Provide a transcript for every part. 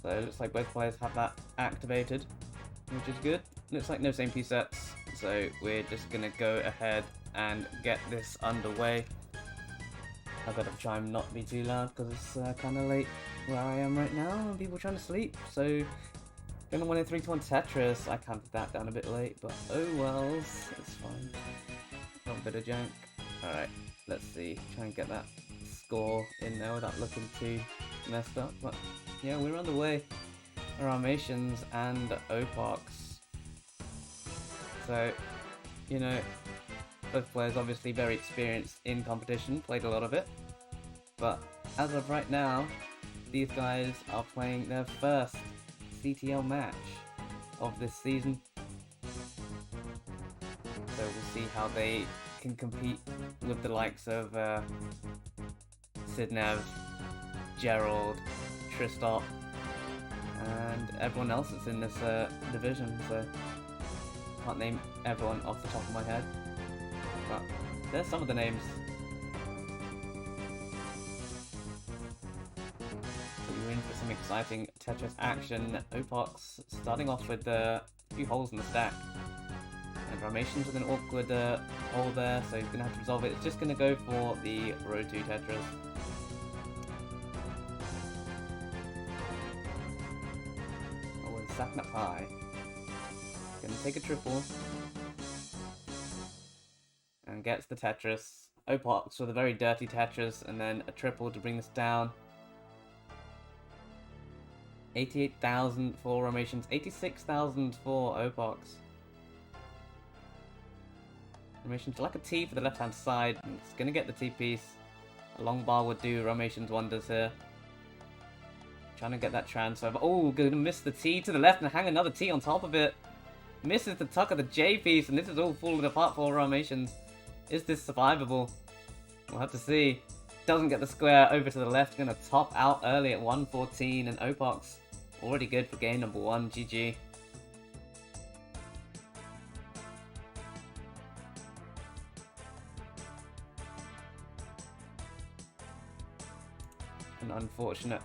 So it looks like both players have that activated, which is good. Looks like no same piece sets, so we're just gonna go ahead and get this underway. I've got to try and not be too loud because it's kind of late where I am right now and people are trying to sleep. So, gonna win a 3-1 Tetris. I counted that down a bit late, but oh wells, it's fine. Got a bit of jank. Alright, let's see. Try and get that score in there without looking too messed up. But yeah, we're on the way. Rahmations and Opaux. So, you know, both players obviously very experienced in competition, played a lot of it. But as of right now, these guys are playing their first CTL match of this season. So we'll see how they can compete with the likes of Sidnev, Gerald, Tristop, and everyone else that's in this division. So can't name everyone off the top of my head, but there's some of the names. So we're in for some exciting Tetris action. Opaux starting off with a few holes in the stack. And Rahmations with an awkward hole there, so he's going to have to resolve it. It's just going to go for the row 2 Tetris. Oh, and stacking up high. Going to take a triple. And gets the Tetris. Opaux with a very dirty Tetris, and then a triple to bring this down. 88,000 for Rahmations, 86,000 for Opaux. Rahmations like a T for the left hand side. It's going to get the T piece. A long bar would do Rahmations wonders here. Trying to get that transfer. But oh, going to miss the T to the left and hang another T on top of it. Misses the tuck of the J piece, and this is all falling apart for Rahmations. Is this survivable? We'll have to see. Doesn't get the square over to the left. Going to top out early at 114, and Opaux already good for game number 1. GG. An unfortunate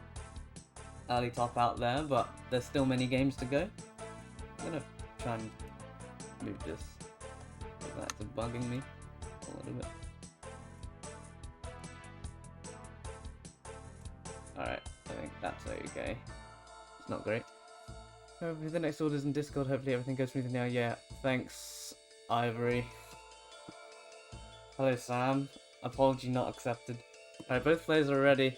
early top out there, but there's still many games to go. I'm gonna try and move this. That's bugging me a little bit. Alright, I think that's okay. It's not great. Hopefully the next order's in Discord. Hopefully everything goes smoothly now. Yeah, thanks, Ivory. Hello, Sam. Apology not accepted. Alright, both players are ready.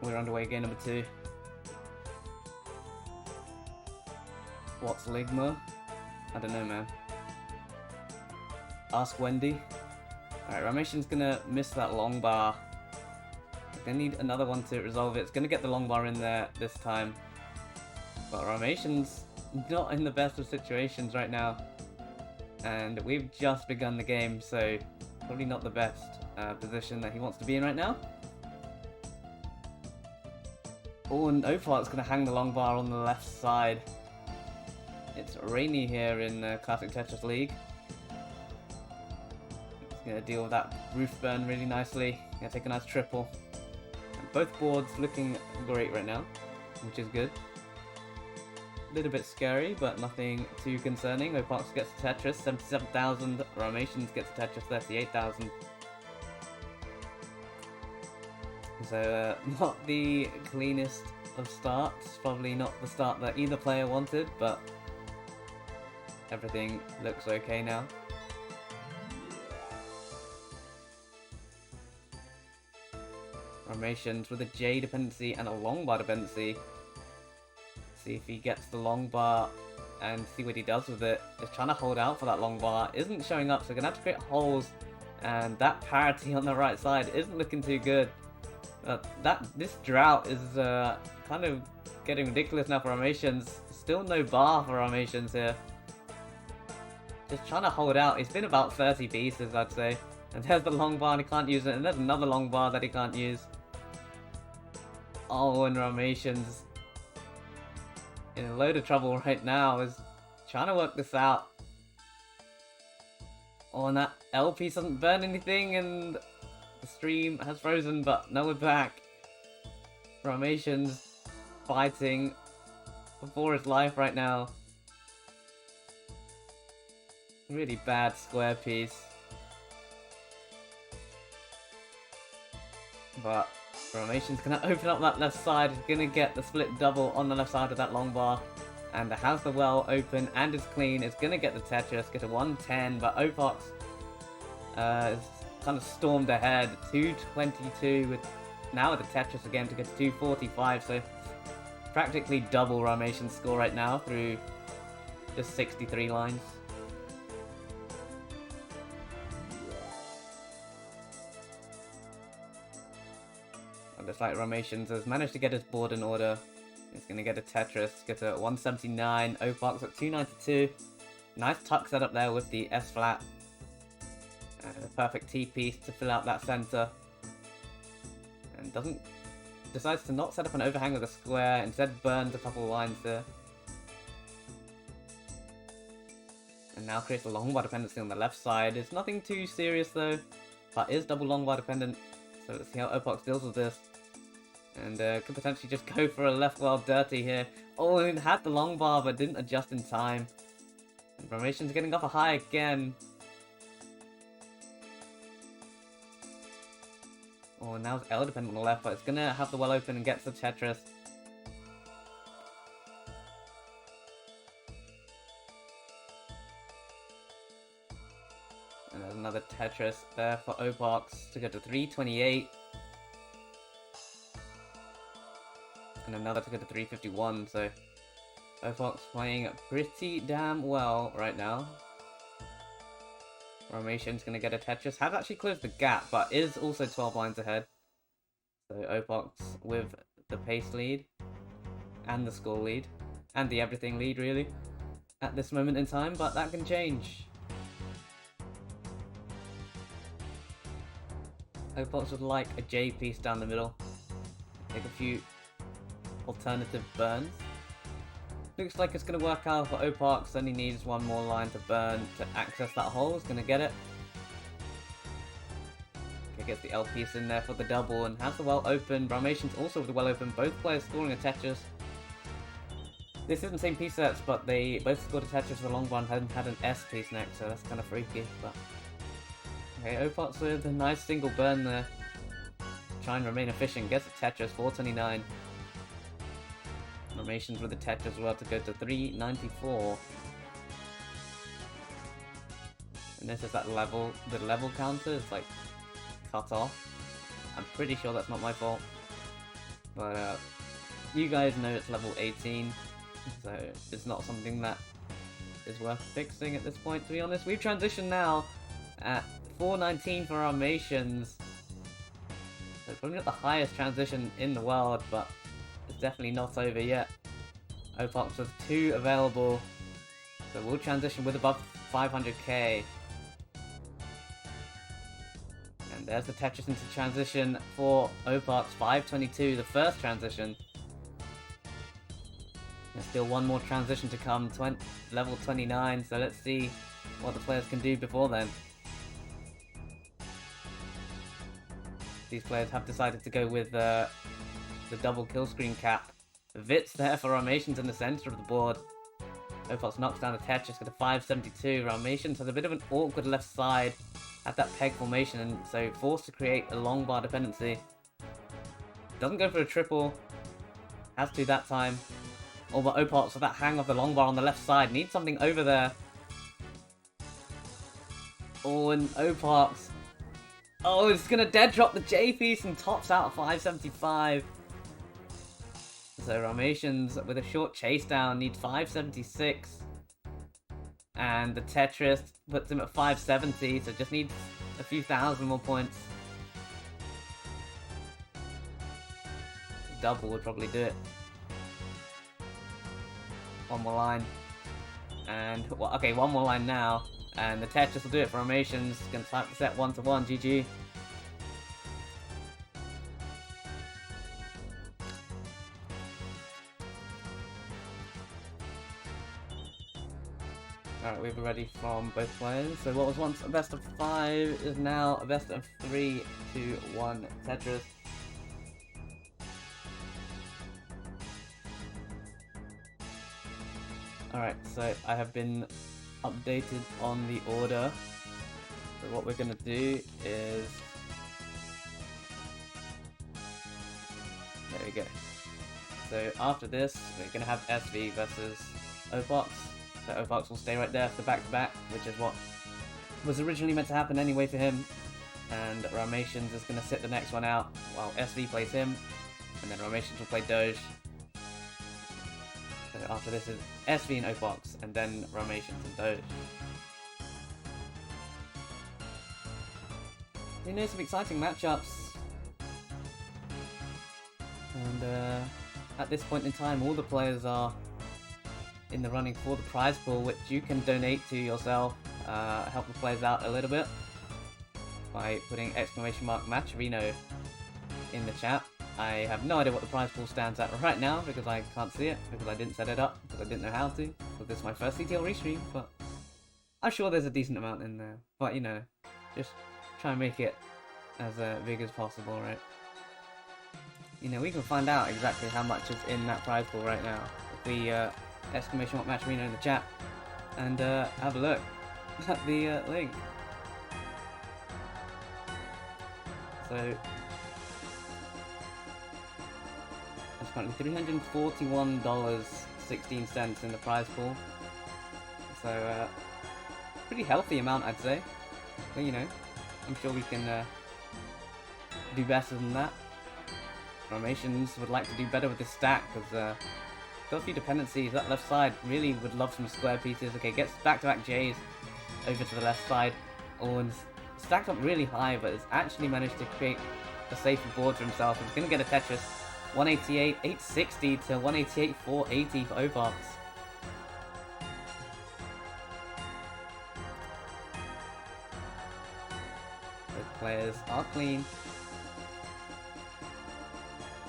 We're underway, game number 2. What's Ligma? I don't know, man. Ask Wendy. Alright, Rahmations gonna miss that long bar. Gonna need another one to resolve it. It's gonna get the long bar in there this time. But Rahmations not in the best of situations right now. And we've just begun the game, so probably not the best position that he wants to be in right now. Oh, and Opaux is going to hang the long bar on the left side. It's rainy here in Classic Tetris League. It's going to deal with that roof burn really nicely. Going to take a nice triple. And both boards looking great right now, which is good. A little bit scary, but nothing too concerning. Opaux gets Tetris, 77,000. Rahmations gets Tetris, 38,000. So, not the cleanest of starts, probably not the start that either player wanted, but everything looks okay now. Rahmations with a J dependency and a long bar dependency. See if he gets the long bar and see what he does with it. Just trying to hold out for that long bar, isn't showing up, so we're going to have to create holes, and that parity on the right side isn't looking too good. This drought is kind of getting ridiculous now for Rahmations. Still no bar for Rahmations here. Just trying to hold out. It's been about 30 pieces, I'd say. And there's the long bar and he can't use it, and there's another long bar that he can't use. Oh, and Rahmations in a load of trouble right now, is trying to work this out. Oh, and that L piece doesn't burn anything, and the stream has frozen, but now we're back. Rahmations fighting for his life right now. Really bad square piece. But Rahmations gonna open up that left side, he's gonna get the split double on the left side of that long bar. And has the well open and is clean, is gonna get the Tetris, get a 110, but Opaux is kind of stormed ahead, 222 with now with the Tetris again to get to 245, so practically double Rahmations' score right now through just 63 lines. Looks like Rahmations has managed to get his board in order. He's going to get a Tetris, get a 179, Opaux at 292. Nice tuck setup there with the S flat. And a perfect T piece to fill out that center. And decides to not set up an overhang with a square, instead burns a couple of lines there. And now creates a long bar dependency on the left side. It's nothing too serious though, but is double long bar dependent. So let's see how Opaux deals with this. And could potentially just go for a left well dirty here. Oh, it had the long bar but didn't adjust in time. And Rahmations getting off a high again. Oh, now it's L dependent on the left, but it's gonna have the well open and gets the Tetris. And there's another Tetris there for Opaux to go to 328. And another to go to 351, so Opaux playing pretty damn well right now. Rahmations gonna get a Tetris, has actually closed the gap, but is also 12 lines ahead. So Opaux with the pace lead, and the score lead, and the everything lead really, at this moment in time, but that can change. Opaux would like a J piece down the middle, take a few alternative burns. Looks like it's going to work out for Opaux, only needs one more line to burn to access that hole, is going to get it. Okay, gets the L piece in there for the double and has the well open. Rahmations also with the well open, both players scoring a Tetris. This isn't the same piece sets, but they both scored a Tetris with a long bar and hadn't had an S piece next, so that's kind of freaky. But okay, Opaux with a nice single burn there. Try and remain efficient, gets a Tetris, 429. Rahmations with the Tetris as well to go to 394. And this is that level, the level counter is like cut off. I'm pretty sure that's not my fault. But you guys know it's level 18, so it's not something that is worth fixing at this point, to be honest. We've transitioned now at 419 for Rahmations. So probably not the highest transition in the world, but it's definitely not over yet. Opaux with 2 available, so we'll transition with above 500k. And there's the Tetris into transition for Opaux, 522, the first transition. There's still one more transition to come, level 29, so let's see what the players can do before then. These players have decided to go with the double kill screen cap. Vits there for Rahmations in the center of the board. Opaux knocks down the Tetris, got a 572. Rahmations has a bit of an awkward left side at that peg formation, and so forced to create a long bar dependency. Doesn't go for a triple, has to that time. Oh, but Opaux with that hang of the long bar on the left side, needs something over there. Oh, and Opaux, oh, it's gonna dead drop the J piece and tops out at 575. So Rahmations with a short chase down needs 576. And the Tetris puts him at 570, so just needs a few thousand more points. Double would probably do it. One more line. And, well, okay, one more line now. And the Tetris will do it for Rahmations. Gonna type the set 1-1, GG. Alright, we've ready from both players. So what was once a best of 5 is now a best of 3, 2, 1 Tetris. Alright, so I have been updated on the order. So what we're gonna do is... There we go. So after this, we're gonna have SV versus Opaux. So Opaux will stay right there for the back-to-back, which is what was originally meant to happen anyway for him. And Rahmations is going to sit the next one out while SV plays him. And then Rahmations will play Doge. So after this is SV and Opaux, and then Rahmations and Doge. You know, some exciting matchups. And at this point in time, all the players are in the running for the prize pool, which you can donate to yourself, help the players out a little bit by putting !Matcherino in the chat. I have no idea what the prize pool stands at right now because I can't see it, because I didn't set it up, because I didn't know how to, because this is my first CTL restream, but I'm sure there's a decent amount in there. But you know, just try and make it as big as possible, right? You know, we can find out exactly how much is in that prize pool right now. If we !Matcherino in the chat and have a look at the link. So it's currently $341.16 in the prize pool. So pretty healthy amount, I'd say. But you know, I'm sure we can do better than that. Rahmations would like to do better with this stack because got a few dependencies. That left side really would love some square pieces. Okay, gets back-to-back J's over to the left side. Owen's stacked up really high, but has actually managed to create a safer board for himself. He's going to get a Tetris. 188, 860 to 188, 480 for Opaux. The players are clean.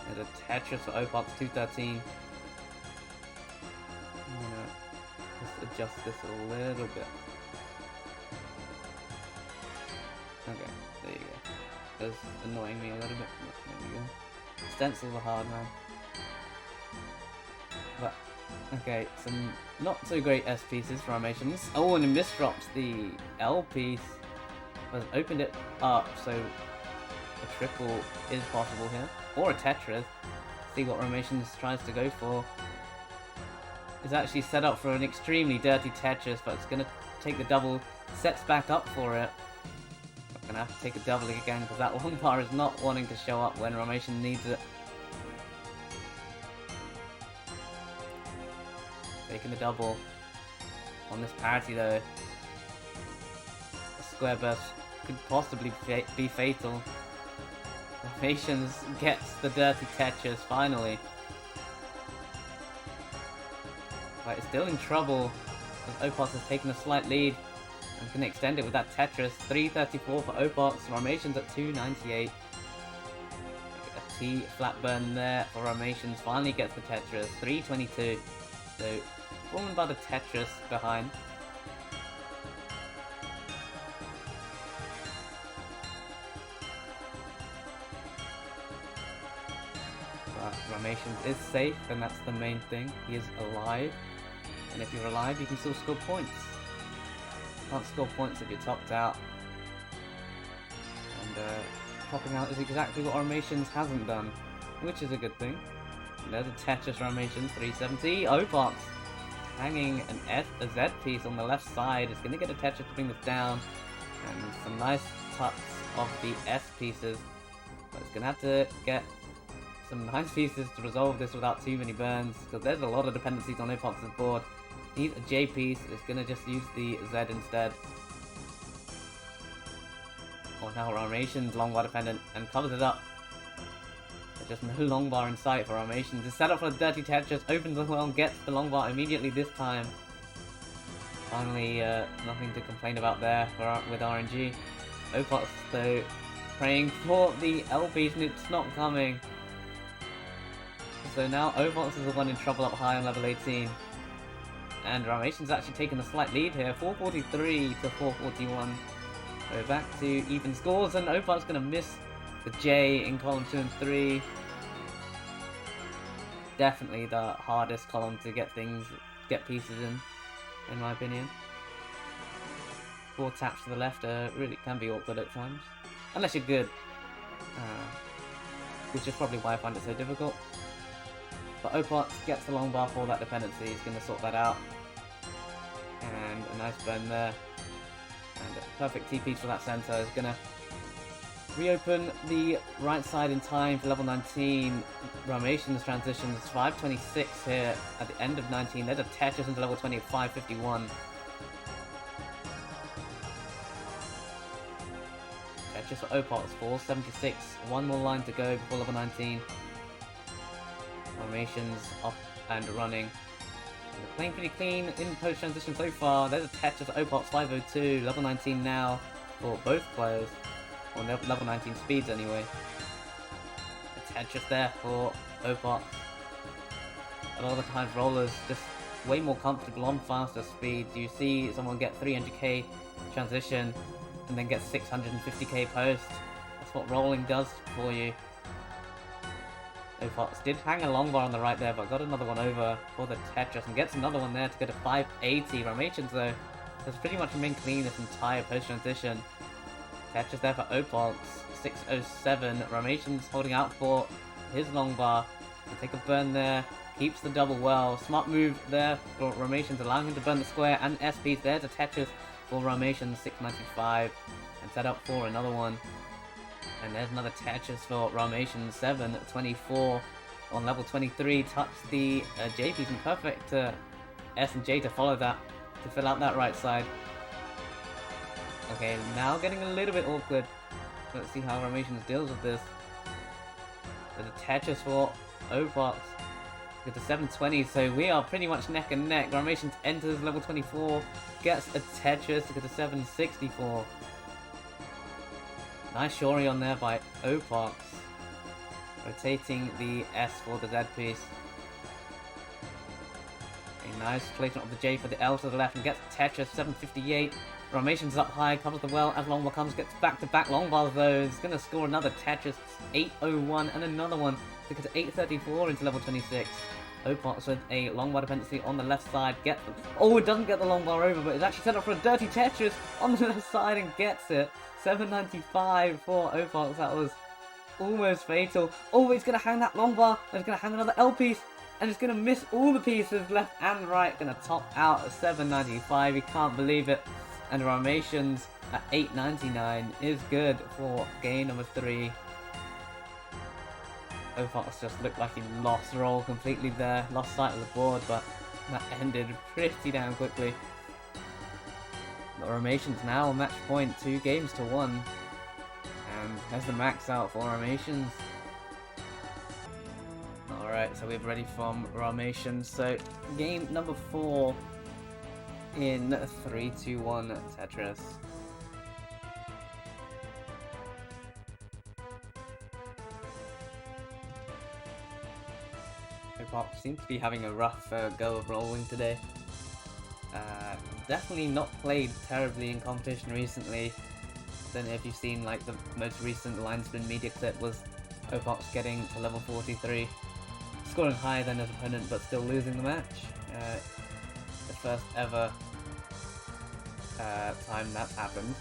There's a Tetris for Opaux, 213. I'm gonna just adjust this a little bit. Okay, there you go. That's annoying me a little bit. There we go. Stencils are hard, man. But, okay, some not so great S pieces for Rahmations. Oh, and he misdrops the L piece. Has opened it up, so a triple is possible here. Or a Tetris. See what Rahmations tries to go for. Is actually set up for an extremely dirty Tetris, but it's going to take the double, sets back up for it. I'm going to have to take a double again because that long bar is not wanting to show up when Rahmations needs it. Taking the double on this parity though. A square burst could possibly be fatal. Rahmations gets the dirty Tetris finally. Right, it's still in trouble as Opaux has taken a slight lead and can extend it with that Tetris. 334 for Opaux, Rahmations at 298. A T flat burn there for Rahmations, finally gets the Tetris. 322. So, fallen by the Tetris behind. But Rahmations is safe, and that's the main thing. He is alive. And if you're alive, you can still score points. Can't score points if you're topped out. And topping out is exactly what Rahmations hasn't done, which is a good thing. And there's a Tetris Rahmations, 370. Opaux hanging a Z piece on the left side. Is going to get a Tetris to bring this down. And some nice tucks of the S pieces. But it's going to have to get some nice pieces to resolve this without too many burns, because there's a lot of dependencies on Opaux' board. Needs a J piece, is going to just use the Z instead. Oh, now Rahmations long bar dependent and covers it up. There's just no long bar in sight for Rahmations. Is set up for a dirty Tetris, opens the long, gets the long bar immediately this time. Finally, nothing to complain about there with RNG. Opaux, though, praying for the LPs and it's not coming. So now Opaux is the one in trouble up high on level 18. And Rahmations actually taking a slight lead here, 443 to 441. We're back to even scores, and Opaux going to miss the J in column 2 and 3. Definitely the hardest column to get pieces in my opinion. 4 taps to the left really can be awkward at times, unless you're good, which is probably why I find it so difficult. But Opaux gets the long bar for that dependency, he's going to sort that out. And a nice burn there. And a perfect TP for that center is going to reopen the right side in time for level 19. Rahmations transitions 5:26 here at the end of 19. There's a Tetris into level 20 at 5:51. Tetris for Opaux, 4:76. One more line to go before level 19. Rahmations off and running. They're playing pretty clean in post transition so far. There's a Tetris for Opaux, 5:02. Level 19 now for both players. Or level 19 speeds anyway. A Tetris there for Opaux. A lot of the times rollers just way more comfortable on faster speeds. You see someone get 300k transition and then get 650k post. That's what rolling does for you. Opaux did hang a long bar on the right there, but got another one over for the Tetris and gets another one there to go to 580. Rahmations though has pretty much remained clean this entire post transition. Tetris there for Opaux, 607. Rahmations holding out for his long bar. He'll take a burn there, keeps the double well. Smart move there for Rahmations, allowing him to burn the square and SPs. There's a Tetris for Rahmations, 695, and set up for another one. And there's another Tetris for Rahmations, 724 on level 23. Touch the J piece and perfect S and J to follow that, to fill out that right side. Okay, now getting a little bit awkward. Let's see how Rahmations deals with this. There's a Tetris for Opaux. Get to 720, so we are pretty much neck and neck. Rahmations enters level 24, gets a Tetris to get to 764. Nice Shori on there by Opaux. Rotating the S for the Z piece. A nice placement of the J for the L to the left and gets Tetris, 758. Rahmations up high, covers the well as long bar comes, gets back-to-back long bars though. He's going to score another Tetris, 801, and another one to get to 834 into level 26. Opaux with a long bar dependency on the left side, gets them. Oh, it doesn't get the long bar over, but it's actually set up for a dirty Tetris on the left side and gets it. 795 for Opaux, that was almost fatal. Oh, it's going to hang that long bar, and it's going to hang another L piece, and it's going to miss all the pieces left and right. Going to top out at 795, you can't believe it. And Rahmations at 899 is good for game number 3. Opaux just looked like he lost roll completely there, lost sight of the board, but that ended pretty damn quickly. But Rahmations now match point, 2 games to 1. And there's the max out for Rahmations. Alright, so we're ready from Rahmations. So game number 4 in 3, 2, 1 Tetris. Opaux seems to be having a rough go of rolling today. Definitely not played terribly in competition recently. Don't know if you've seen like the most recent line spin media clip was Opaux getting to level 43, scoring higher than his opponent but still losing the match. The first ever time that's happened.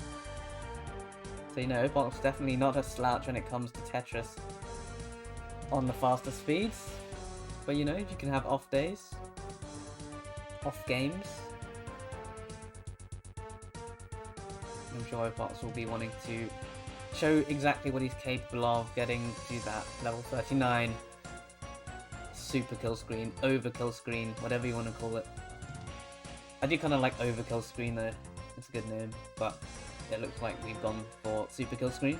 So you know, Opaux definitely not a slouch when it comes to Tetris on the faster speeds. But you know, you can have off days, off games. I'm sure Opaux will be wanting to show exactly what he's capable of, getting to that level 39 super kill screen, overkill screen, whatever you want to call it. I do kind of like overkill screen though, it's a good name, but it looks like we've gone for super kill screen.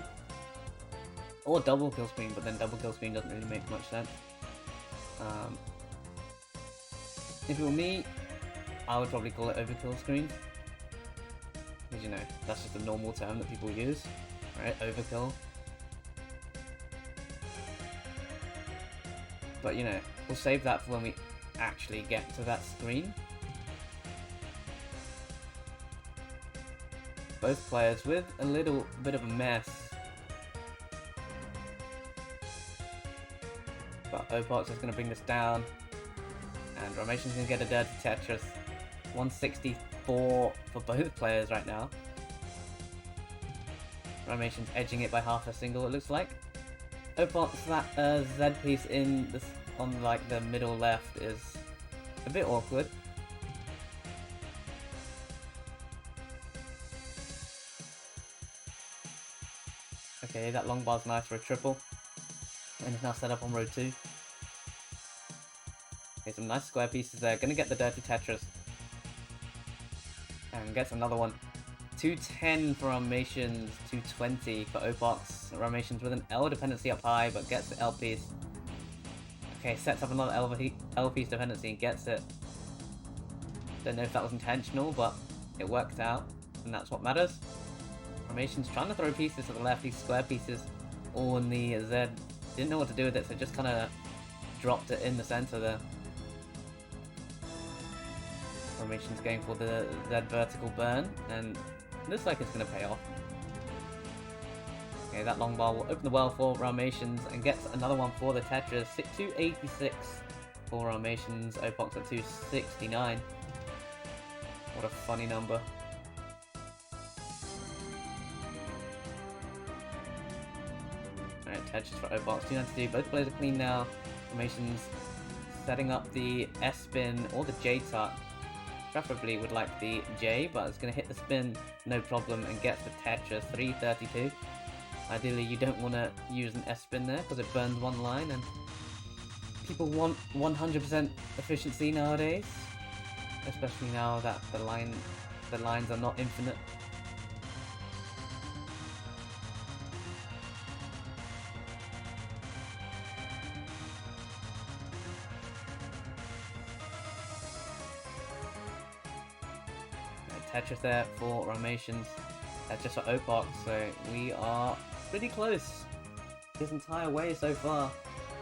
Or double kill screen, but then double kill screen doesn't really make much sense. If it were me, I would probably call it overkill screen. Because, you know, that's just a normal term that people use. Right, overkill. But, you know, we'll save that for when we actually get to that screen. Both players with a little bit of a mess. But Opaux is going to bring this down. And Rahmations going to get a dirty Tetris. 164 for both players right now. Rahmations edging it by half a single, it looks like. Opaux, that Z piece in this, on like the middle left is a bit awkward. Okay, that long bar's nice for a triple. And it's now set up on row 2. Okay, some nice square pieces there. Gonna get the dirty Tetris. And gets another one. 210 for Rahmations, 220 for Opaux. Rahmations with an L dependency up high, but gets the L piece. Okay, sets up another L piece dependency and gets it. Don't know if that was intentional, but it worked out, and that's what matters. Rahmations trying to throw pieces to the left, these square pieces, all in the Z. Didn't know what to do with it, so just kind of dropped it in the center there. Rahmations going for the Z vertical burn, and looks like it's going to pay off. Okay, that long bar will open the well for Rahmations and gets another one for the Tetris. 286 for Rahmations, Opaux at 269. What a funny number. Alright, Tetris for Opaux, 292. Both players are clean now. Rahmations setting up the S-spin or the J-tuck. Preferably would like the J, but it's going to hit the spin no problem and gets the Tetris. 332. Ideally, you don't want to use an S-spin there because it burns one line, and people want 100% efficiency nowadays, especially now that the lines are not infinite. Tetris there for Rahmations. Tetris for Opaux, so we are pretty close this entire way so far.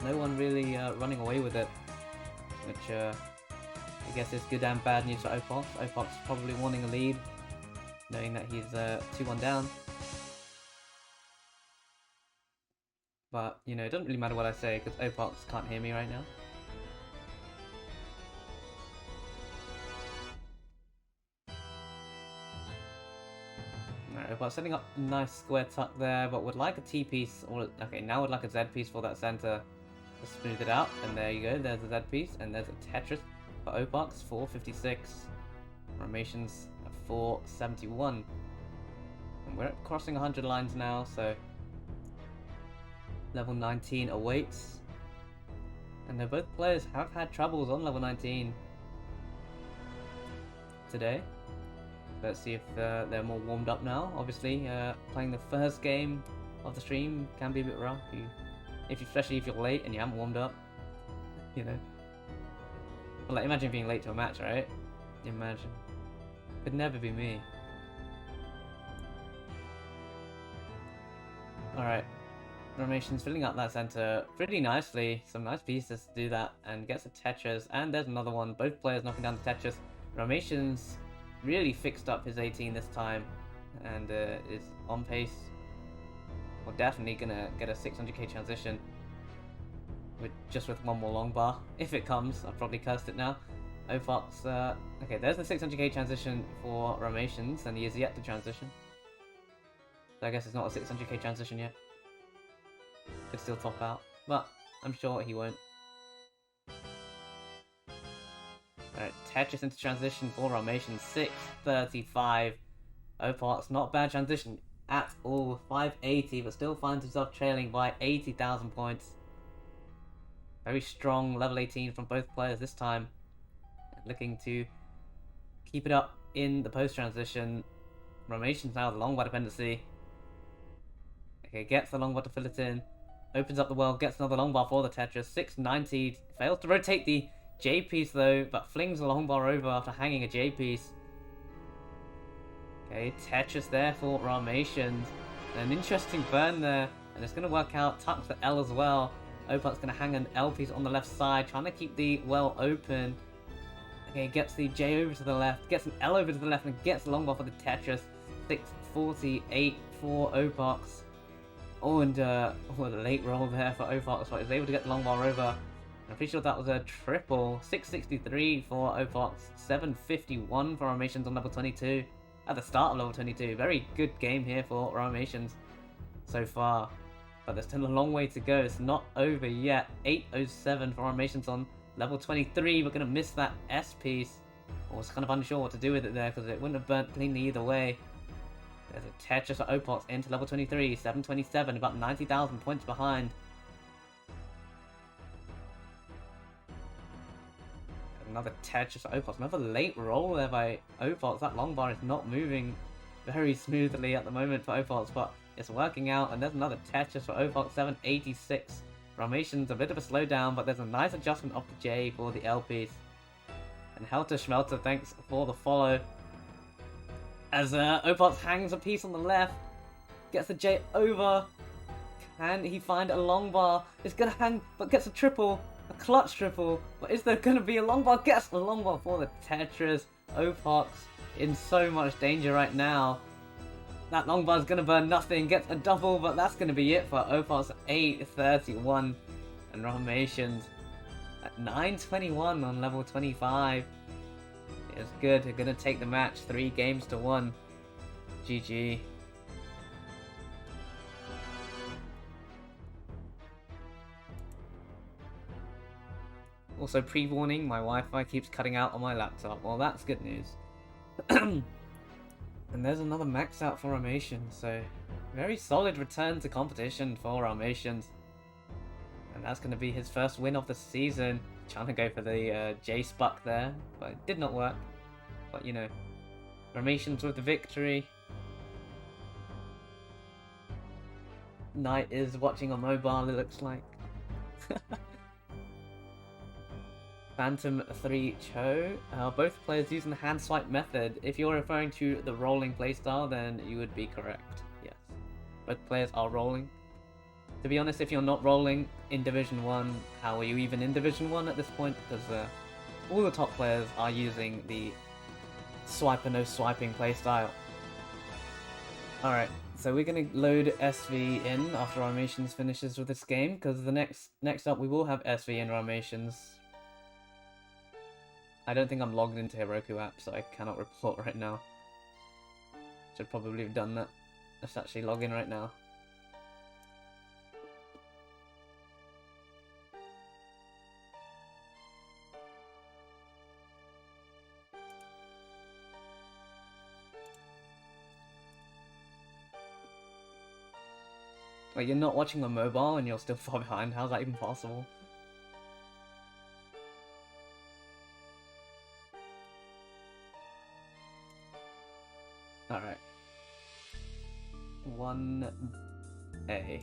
No one really running away with it, which I guess is good and bad news for Opaux. Opaux probably wanting a lead, knowing that he's 2-1 down. But, you know, it doesn't really matter what I say because Opaux can't hear me right now. Opaux setting up a nice square tuck there, but would like a T piece, or okay, now would like a Z piece for that center to smooth it out. And there you go, there's a Z piece, and there's a Tetris for Opaux, 456. Rahmations at 471. And we're crossing 100 lines now, so level 19 awaits. And both players have had troubles on level 19 today. Let's see if they're more warmed up now. Obviously, playing the first game of the stream can be a bit rough. Especially if you're late and you haven't warmed up, you know. Well, like, imagine being late to a match, right? Imagine. Could never be me. Alright. Rahmations filling up that center pretty nicely. Some nice pieces to do that, and gets a Tetris, and there's another one. Both players knocking down the Tetris. Rahmations really fixed up his 18 this time, and is on pace. We're definitely gonna get a 600k transition just with one more long bar. If it comes, I've probably cursed it now. Opaux, okay, there's the 600k transition for Rahmations, and he is yet to transition. So I guess it's not a 600k transition yet. Could still top out, but I'm sure he won't. Alright, Tetris into transition for Rahmations, 635. Opaux, not bad transition at all, 580, but still finds himself trailing by 80,000 points. Very strong level 18 from both players this time. Looking to keep it up in the post-transition. Rahmations now the long bar dependency. Okay, gets the long bar to fill it in. Opens up the well, gets another long bar for the Tetris, 690. Fails to rotate the J piece though, but flings a long bar over after hanging a J piece. Okay, Tetris there for Rahmations. An interesting burn there, and it's going to work out. Tucks the L as well. Opaux's going to hang an L piece on the left side, trying to keep the well open. Okay, gets the J over to the left, gets an L over to the left, and gets the long bar for the Tetris. 648 for Opaux. Oh, and what a late roll there for Opaux, but he was able to get the long bar over. I'm pretty sure that was a triple. 663 for Opaux, 751 for Rahmations on level 22. At the start of level 22. Very good game here for Rahmations so far. But there's still a long way to go. It's not over yet. 807 for Rahmations on level 23. We're going to miss that S piece. I was kind of unsure what to do with it there because it wouldn't have burnt cleanly either way. There's a Tetris for Opaux into level 23. 727, about 90,000 points behind. Another Tetris for Opaux. Another late roll there by Opaux. That long bar is not moving very smoothly at the moment for Opaux, but it's working out. And there's another Tetris for Opaux. 786. Rahmations, a bit of a slowdown, but there's a nice adjustment of the J for the L piece. And Helter Schmelter, thanks for the follow. As Opaux hangs a piece on the left, gets the J over. Can he find a long bar? It's gonna hang, but gets a triple. A clutch triple, but is there going to be a long bar? Gets a long bar for the Tetris. Opaux in so much danger right now. That long bar is going to burn nothing. Gets a double, but that's going to be it for Opaux. 831 and Rahmations at 921 on level 25. It's good. They're going to take the match 3 games to 1. GG. Also, pre-warning, my Wi-Fi keeps cutting out on my laptop. Well, that's good news. And there's another max out for Rahmations, so very solid return to competition for Rahmations. And that's going to be his first win of the season. Trying to go for the J-Spuck there, but it did not work. But, you know, Rahmations with the victory. Knight is watching on mobile, it looks like. Phantom 3 Cho. Both players using the hand swipe method. If you're referring to the rolling playstyle, then you would be correct. Yes. Both players are rolling. To be honest, if you're not rolling in Division 1, how are you even in Division 1 at this point? Because all the top players are using the swipe and no swiping playstyle. Alright, so we're going to load SV in after Rahmations finishes with this game, because the next up we will have SV and Rahmations. I don't think I'm logged into Heroku app, so I cannot report right now. Should probably have done that. Let's actually log in right now. Wait, you're not watching on mobile and you're still far behind? How's that even possible? Alright. 1A.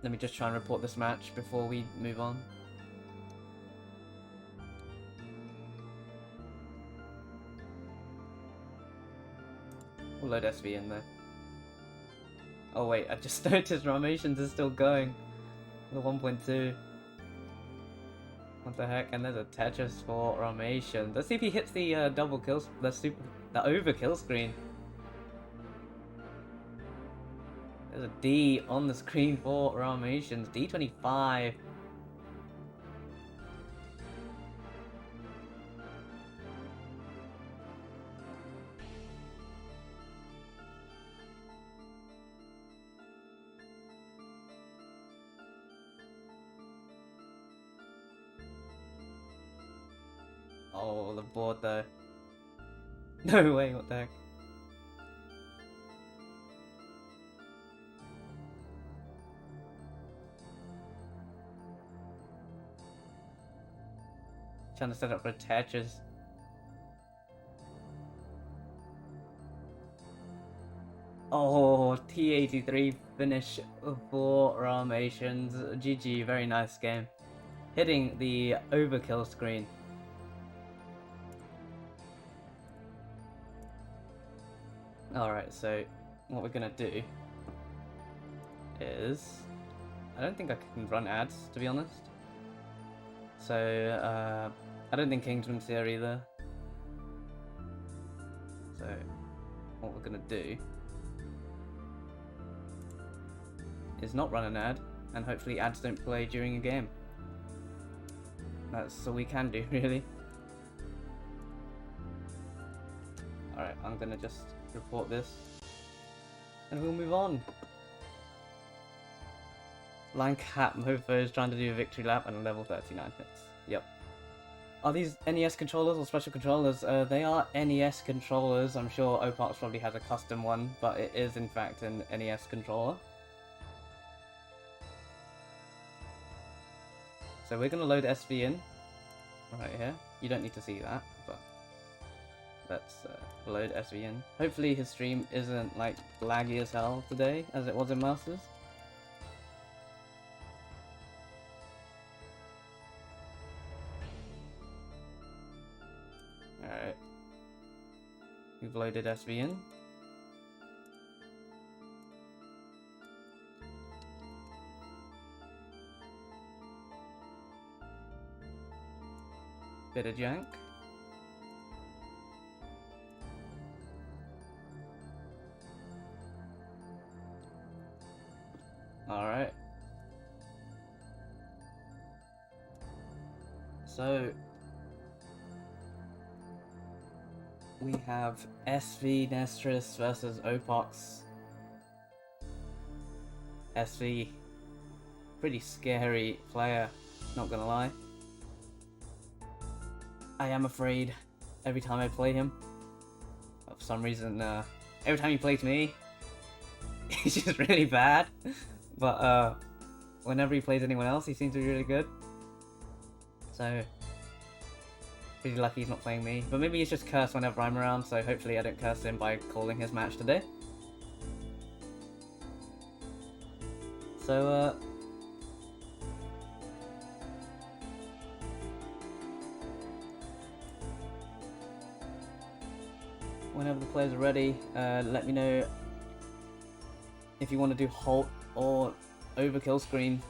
Let me just try and report this match before we move on. We'll load SV in there. Oh wait, I just noticed Rahmations is still going. The 1.2. What the heck? And there's a Tetris for Rahmations. Let's see if he hits the double kills, the over kill screen. There's a D on the screen for Rahmations. D25. Oh, the board though. No way, what the heck. Trying to set up for Tetris. T83 finish for Rahmations. GG, very nice game. Hitting the overkill screen. Alright, so what we're gonna do is... I don't think I can run ads, to be honest. So, I don't think Kingsman's here either. So, what we're gonna do is not run an ad, and hopefully ads don't play during a game. That's all we can do, really. Alright, I'm gonna just report this, and we'll move on. Lancat Mofo is trying to do a victory lap and a level 39 hits. Yep. Are these NES controllers or special controllers? They are NES controllers. I'm sure Opaux probably has a custom one, but it is in fact an NES controller. So we're going to load SV in, right here. You don't need to see that, but let's load SV in. Hopefully his stream isn't like laggy as hell today, as it was in Masters. Alright. We've loaded SV in. Bit of jank. Alright. So we have SV Nestris versus Opaux. SV, pretty scary player, not gonna lie. I am afraid every time I play him. For some reason, every time he plays me, he's just really bad. But whenever he plays anyone else, he seems to be really good. So, pretty lucky he's not playing me. But maybe he's just cursed whenever I'm around, so hopefully I don't curse him by calling his match today. So, whenever the players are ready, let me know if you want to do halt or overkill screen.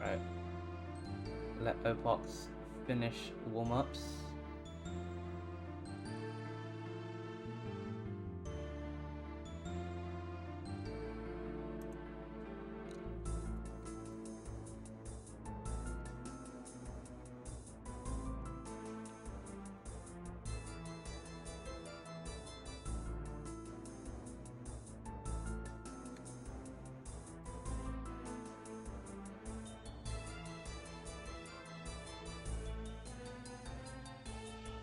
Alright. Let Opaux finish warm-ups.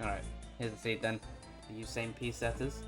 Alright, here's the seed then. We use same piece setters.